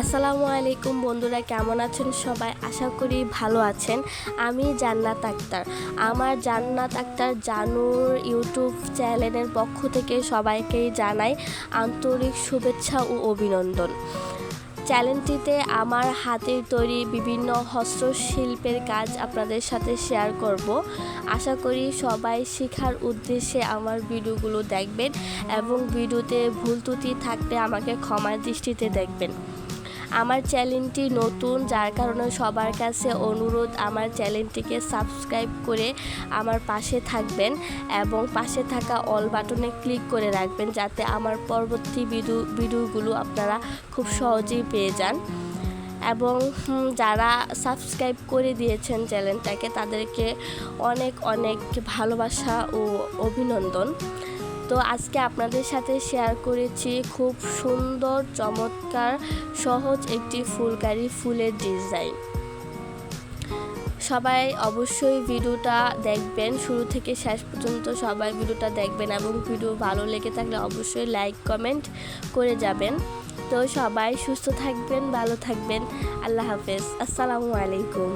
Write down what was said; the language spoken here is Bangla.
আসসালামু আলাইকুম বন্ধুরা, কেমন আছেন সবাই? আশা করি ভালো আছেন। আমি জান্নাত আক্তার। আমার জান্নাত আক্তার জানুর ইউটিউব চ্যানেলের পক্ষ থেকে সবাইকেই জানাই আন্তরিক শুভেচ্ছা ও অভিনন্দন। চ্যানেলটিতে আমার হাতের তৈরি বিভিন্ন হস্তশিল্পের কাজ আপনাদের সাথে শেয়ার করব। আশা করি সবাই শেখার উদ্দেশ্যে আমার ভিডিওগুলো দেখবেন এবং ভিডিওতে ভুল ত্রুটি থাকলে আমাকে ক্ষমার দৃষ্টিতে দেখবেন। আমার চ্যানেলটি নতুন, যার কারণে সবার কাছে অনুরোধ আমার চ্যানেলটিকে সাবস্ক্রাইব করে আমার পাশে থাকবেন এবং পাশে থাকা অল বাটনে ক্লিক করে রাখবেন, যাতে আমার পরবর্তী ভিডিওগুলো আপনারা খুব সহজেই পেয়ে যান। এবং যারা সাবস্ক্রাইব করে দিয়েছেন চ্যানেলটাকে, তাদেরকে অনেক অনেক ভালোবাসা ও অভিনন্দন। তো আজকে আপনাদের সাথে শেয়ার করেছি খুব সুন্দর, চমৎকার, সহজ একটি ফুলকারি ফুলের ডিজাইন। সবাই অবশ্যই ভিডিওটা দেখবেন, শুরু থেকে শেষ পর্যন্ত সবাই ভিডিওটা দেখবেন এবং ভিডিও ভালো লেগে থাকলে অবশ্যই লাইক কমেন্ট করে যাবেন। তো সবাই সুস্থ থাকবেন, ভালো থাকবেন। আল্লাহ হাফেজ। আসসালামু আলাইকুম।